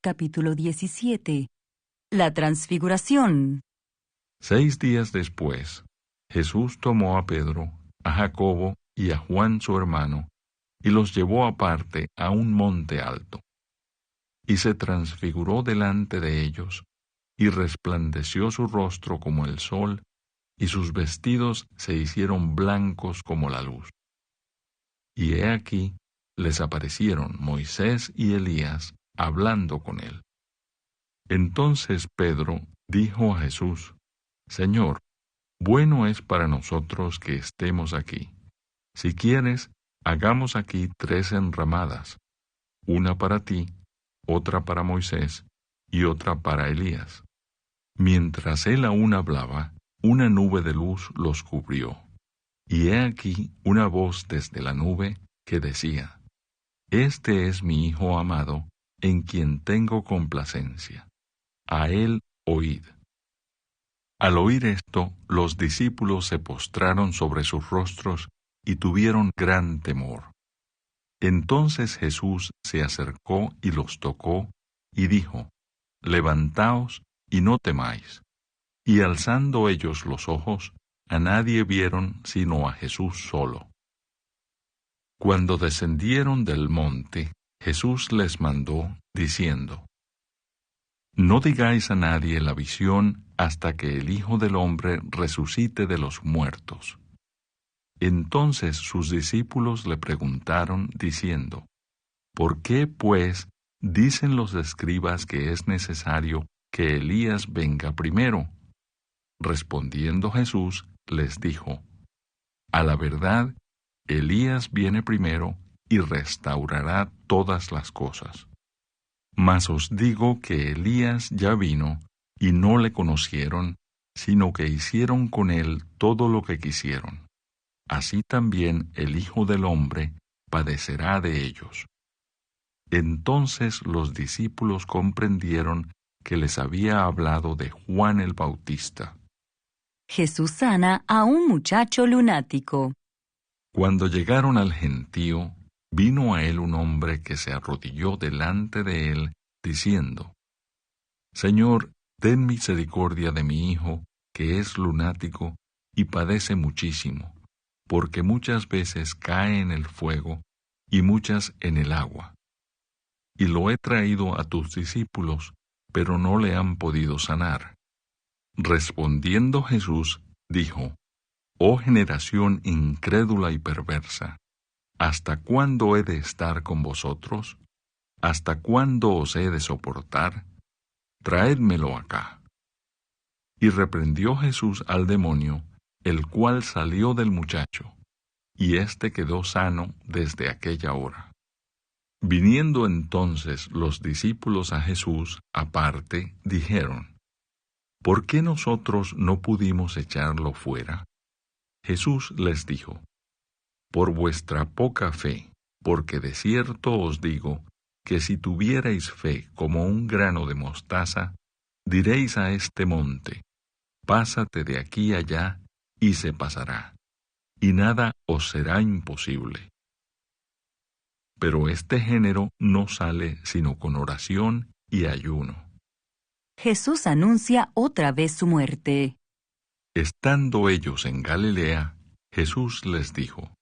capítulo 17. La Transfiguración. 6 días después, Jesús tomó a Pedro, a Jacobo y a Juan su hermano, y los llevó aparte a un monte alto. Y se transfiguró delante de ellos, y resplandeció su rostro como el sol, y sus vestidos se hicieron blancos como la luz. Y he aquí, les aparecieron Moisés y Elías hablando con él. Entonces Pedro dijo a Jesús: Señor, bueno es para nosotros que estemos aquí. Si quieres, hagamos aquí 3 enramadas, una para ti, otra para Moisés y otra para Elías. Mientras él aún hablaba, una nube de luz los cubrió. Y he aquí una voz desde la nube que decía: Este es mi Hijo amado, en quien tengo complacencia. A él oíd. Al oír esto, los discípulos se postraron sobre sus rostros y tuvieron gran temor. Entonces Jesús se acercó y los tocó, y dijo: Levantaos y no temáis. Y alzando ellos los ojos, a nadie vieron sino a Jesús solo. Cuando descendieron del monte, Jesús les mandó, diciendo: No digáis a nadie la visión hasta que el Hijo del Hombre resucite de los muertos. Entonces sus discípulos le preguntaron, diciendo: ¿Por qué, pues, dicen los escribas que es necesario que Elías venga primero? Respondiendo Jesús, les dijo: A la verdad, Elías viene primero y restaurará todas las cosas. Mas os digo que Elías ya vino, y no le conocieron, sino que hicieron con él todo lo que quisieron. Así también el Hijo del Hombre padecerá de ellos. Entonces los discípulos comprendieron que les había hablado de Juan el Bautista. Jesús sana a un muchacho lunático. Cuando llegaron al gentío, vino a él un hombre que se arrodilló delante de él, diciendo: Señor, ten misericordia de mi hijo, que es lunático y padece muchísimo, porque muchas veces cae en el fuego y muchas en el agua. Y lo he traído a tus discípulos, pero no le han podido sanar. Respondiendo Jesús, dijo: Oh generación incrédula y perversa, ¿hasta cuándo he de estar con vosotros? ¿Hasta cuándo os he de soportar? Traédmelo acá. Y reprendió Jesús al demonio, el cual salió del muchacho, y éste quedó sano desde aquella hora. Viniendo entonces los discípulos a Jesús aparte, dijeron: ¿Por qué nosotros no pudimos echarlo fuera? Jesús les dijo: Por vuestra poca fe, porque de cierto os digo que si tuvierais fe como un grano de mostaza, diréis a este monte: Pásate de aquí allá, y se pasará, y nada os será imposible. Pero este género no sale sino con oración y ayuno. Jesús anuncia otra vez su muerte. Estando ellos en Galilea, Jesús les dijo: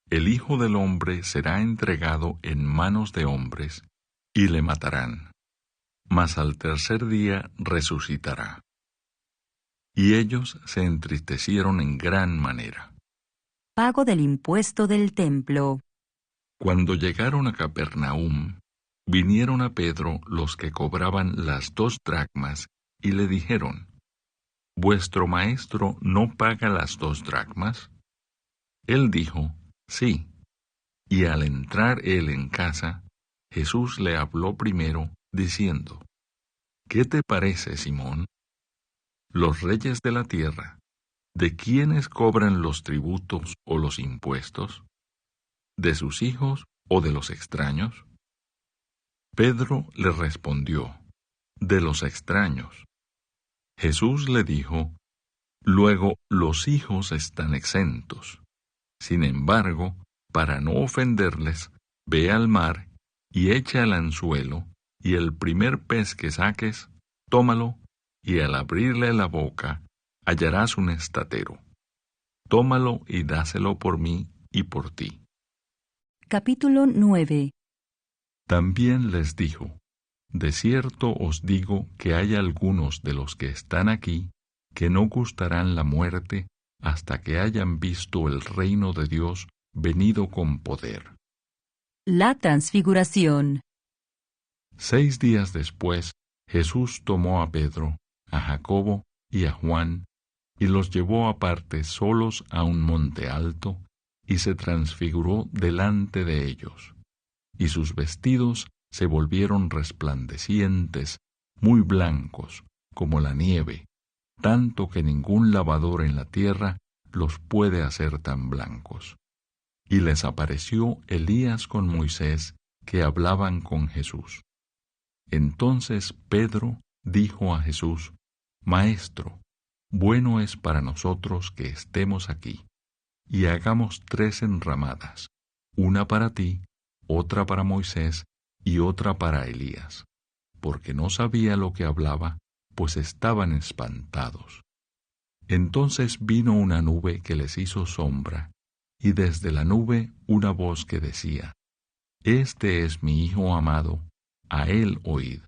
El Hijo del Hombre será entregado en manos de hombres, y le matarán, mas al tercer día resucitará. Y ellos se entristecieron en gran manera. Pago del impuesto del templo. Cuando llegaron a Capernaum, vinieron a Pedro los que cobraban las 2 dracmas, y le dijeron: ¿Vuestro maestro no paga las 2 dracmas? Él dijo: Sí. Y al entrar él en casa, Jesús le habló primero, diciendo: ¿Qué te parece, Simón? Los reyes de la tierra, ¿de quiénes cobran los tributos o los impuestos? ¿De sus hijos o de los extraños? Pedro le respondió: De los extraños. Jesús le dijo: Luego los hijos están exentos. Sin embargo, para no ofenderles, ve al mar y echa el anzuelo y el primer pez que saques, tómalo, y al abrirle la boca, hallarás un estatero. Tómalo y dáselo por mí y por ti. Capítulo 9. También les dijo: De cierto os digo que hay algunos de los que están aquí que no gustarán la muerte hasta que hayan visto el reino de Dios venido con poder. La Transfiguración. 6 días después, Jesús tomó a Pedro, a Jacobo y a Juan, y los llevó aparte solos a un monte alto, y se transfiguró delante de ellos. Y sus vestidos se volvieron resplandecientes, muy blancos, como la nieve, tanto que ningún lavador en la tierra los puede hacer tan blancos. Y les apareció Elías con Moisés, que hablaban con Jesús. Entonces Pedro dijo a Jesús: Maestro, bueno es para nosotros que estemos aquí, y hagamos 3 enramadas, una para ti, otra para Moisés y otra para Elías, porque no sabía lo que hablaba, pues estaban espantados. Entonces vino una nube que les hizo sombra, y desde la nube una voz que decía: Este es mi Hijo amado, a él oíd.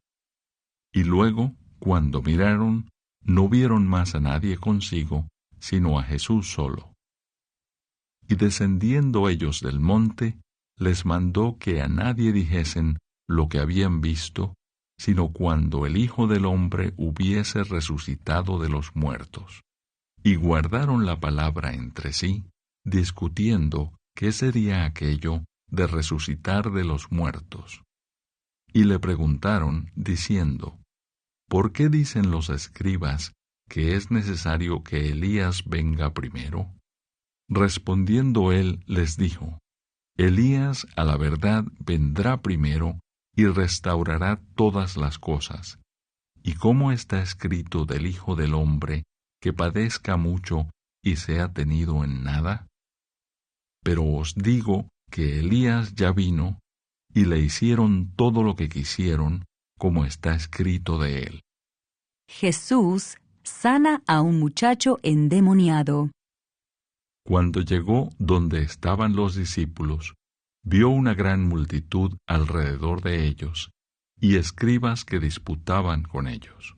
Y luego, cuando miraron, no vieron más a nadie consigo, sino a Jesús solo. Y descendiendo ellos del monte, les mandó que a nadie dijesen lo que habían visto, sino cuando el Hijo del Hombre hubiese resucitado de los muertos. Y guardaron la palabra entre sí, discutiendo qué sería aquello de resucitar de los muertos. Y le preguntaron, diciendo: ¿Por qué dicen los escribas que es necesario que Elías venga primero? Respondiendo él les dijo: Elías a la verdad vendrá primero y restaurará todas las cosas. ¿Y cómo está escrito del Hijo del Hombre, que padezca mucho y sea tenido en nada? Pero os digo que Elías ya vino, y le hicieron todo lo que quisieron, como está escrito de él. Jesús sana a un muchacho endemoniado. Cuando llegó donde estaban los discípulos, vio una gran multitud alrededor de ellos, y escribas que disputaban con ellos.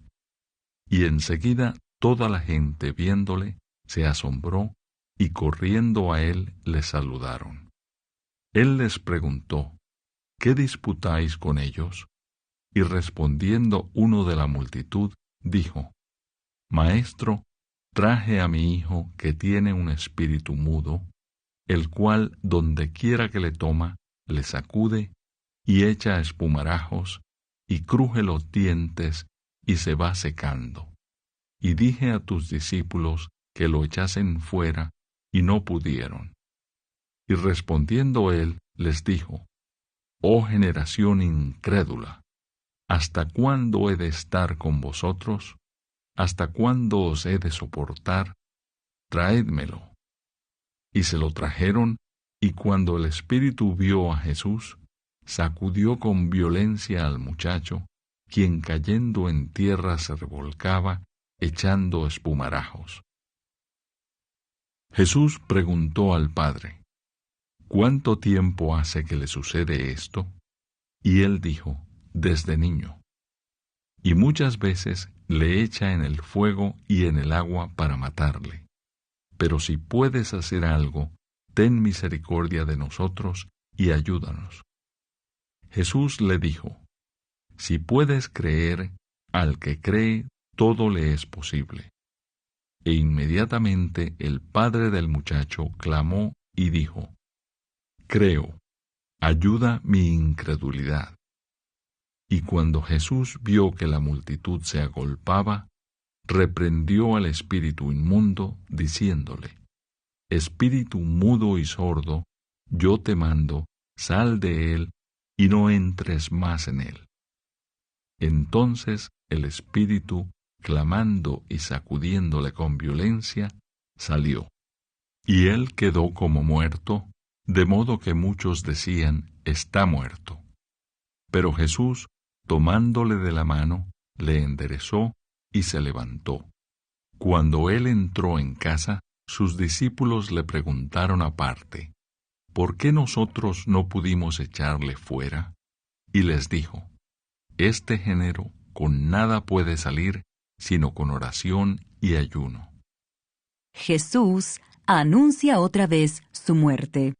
Y enseguida toda la gente viéndole se asombró, y corriendo a él le saludaron. Él les preguntó: ¿Qué disputáis con ellos? Y respondiendo uno de la multitud, dijo: Maestro, traje a mi hijo que tiene un espíritu mudo, el cual donde quiera que le toma, le sacude, y echa espumarajos, y cruje los dientes, y se va secando. Y dije a tus discípulos que lo echasen fuera, y no pudieron. Y respondiendo él, les dijo: Oh generación incrédula, ¿hasta cuándo he de estar con vosotros? ¿Hasta cuándo os he de soportar? Traédmelo. Y se lo trajeron, y cuando el espíritu vio a Jesús, sacudió con violencia al muchacho, quien cayendo en tierra se revolcaba, echando espumarajos. Jesús preguntó al Padre: ¿Cuánto tiempo hace que le sucede esto? Y él dijo: Desde niño. Y muchas veces le echa en el fuego y en el agua para matarle. Pero si puedes hacer algo, ten misericordia de nosotros y ayúdanos. Jesús le dijo: Si puedes creer, al que cree todo le es posible. E inmediatamente el padre del muchacho clamó y dijo: Creo, ayuda mi incredulidad. Y cuando Jesús vio que la multitud se agolpaba, reprendió al espíritu inmundo, diciéndole: Espíritu mudo y sordo, yo te mando, sal de él, y no entres más en él. Entonces el espíritu, clamando y sacudiéndole con violencia, salió. Y él quedó como muerto, de modo que muchos decían: Está muerto. Pero Jesús, tomándole de la mano, le enderezó y se levantó. Cuando él entró en casa, sus discípulos le preguntaron aparte, ¿por qué nosotros no pudimos echarle fuera? Y les dijo, este género con nada puede salir, sino con oración y ayuno. Jesús anuncia otra vez su muerte.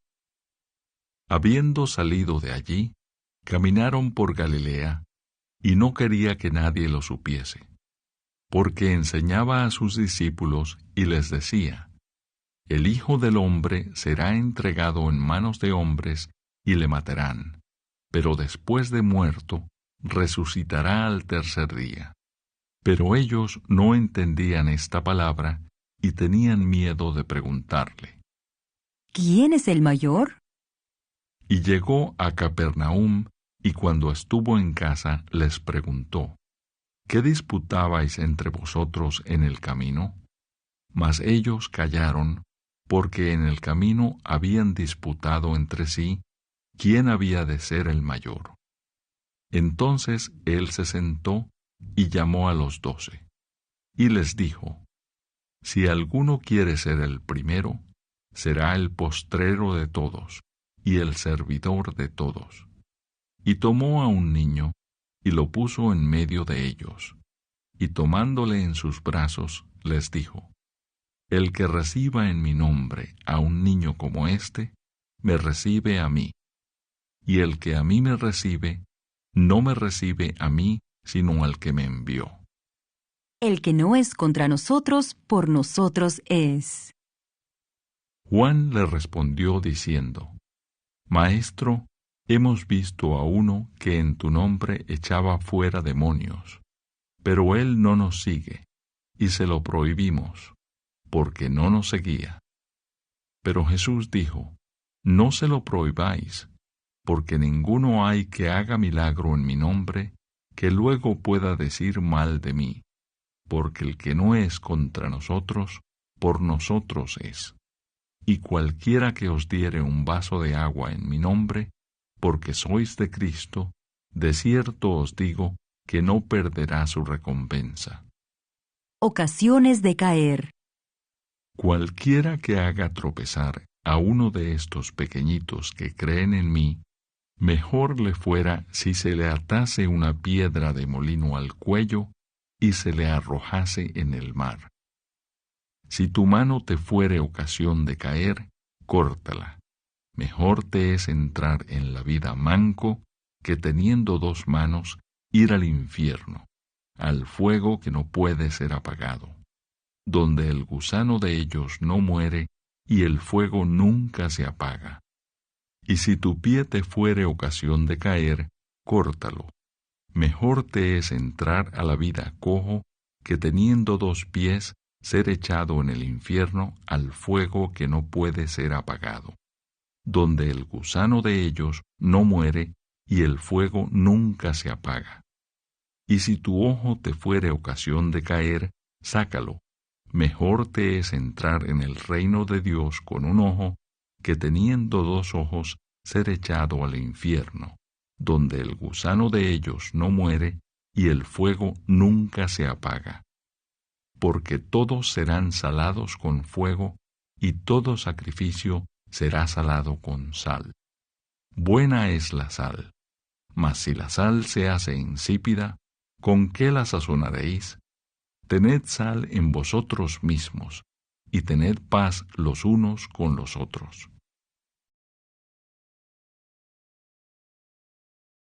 Habiendo salido de allí, caminaron por Galilea, y no quería que nadie lo supiese, porque enseñaba a sus discípulos y les decía, el Hijo del Hombre será entregado en manos de hombres y le matarán, pero después de muerto, resucitará al tercer día. Pero ellos no entendían esta palabra y tenían miedo de preguntarle. ¿Quién es el mayor? Y llegó a Capernaum, y cuando estuvo en casa les preguntó, ¿qué disputabais entre vosotros en el camino? Mas ellos callaron, porque en el camino habían disputado entre sí quién había de ser el mayor. Entonces él se sentó y llamó a los 12, y les dijo, si alguno quiere ser el primero, será el postrero de todos, y el servidor de todos. Y tomó a un niño, y lo puso en medio de ellos, y tomándole en sus brazos, les dijo, el que reciba en mi nombre a un niño como este, me recibe a mí, y el que a mí me recibe, no me recibe a mí, sino al que me envió. El que no es contra nosotros, por nosotros es. Juan le respondió diciendo, Maestro, hemos visto a uno que en tu nombre echaba fuera demonios, pero él no nos sigue, y se lo prohibimos, porque no nos seguía. Pero Jesús dijo, no se lo prohibáis, porque ninguno hay que haga milagro en mi nombre, que luego pueda decir mal de mí, porque el que no es contra nosotros, por nosotros es. Y cualquiera que os diere un vaso de agua en mi nombre, porque sois de Cristo, de cierto os digo que no perderá su recompensa. Ocasiones de caer. Cualquiera que haga tropezar a uno de estos pequeñitos que creen en mí, mejor le fuera si se le atase una piedra de molino al cuello y se le arrojase en el mar. Si tu mano te fuere ocasión de caer, córtala. Mejor te es entrar en la vida manco que teniendo 2 manos ir al infierno, al fuego que no puede ser apagado, donde el gusano de ellos no muere y el fuego nunca se apaga. Y si tu pie te fuere ocasión de caer, córtalo. Mejor te es entrar a la vida cojo que teniendo 2 pies ser echado en el infierno al fuego que no puede ser apagado, donde el gusano de ellos no muere y el fuego nunca se apaga. Y si tu ojo te fuere ocasión de caer, sácalo. Mejor te es entrar en el reino de Dios con un ojo que teniendo 2 ojos ser echado al infierno, donde el gusano de ellos no muere y el fuego nunca se apaga. Porque todos serán salados con fuego, y todo sacrificio será salado con sal. Buena es la sal, mas si la sal se hace insípida, ¿con qué la sazonaréis? Tened sal en vosotros mismos, y tened paz los unos con los otros.